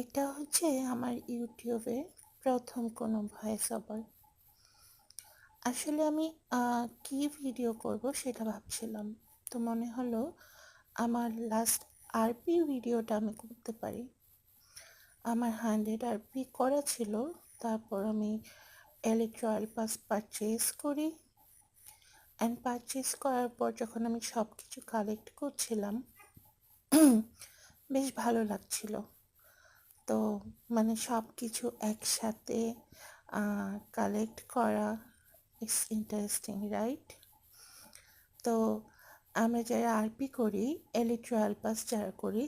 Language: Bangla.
এটা হচ্ছে আমার ইউটিউবে প্রথম কোনো ভয়েস ওভার। আসলে আমি কি ভিডিও করব সেটা ভাবছিলাম। তো মনে হলো আমার লাস্ট আরপি ভিডিওটা আমি করতে পারি। আমার 100 আরপি করা ছিল, তারপর আমি ইলেকট্রো অয়েল পাস পারচেজ করি। অ্যান্ড পারচেজ করার পর যখন আমি সব কিছু কালেক্ট করছিলাম, বেশ ভালো লাগছিল। তো মানে সব কিছু একসাথে কালেক্ট করা ইটস ইন্টারেস্টিং, রাইট? তো আমরা যারা আরপি করি, ইলেকট্রো অয়েল পাস যারা করি,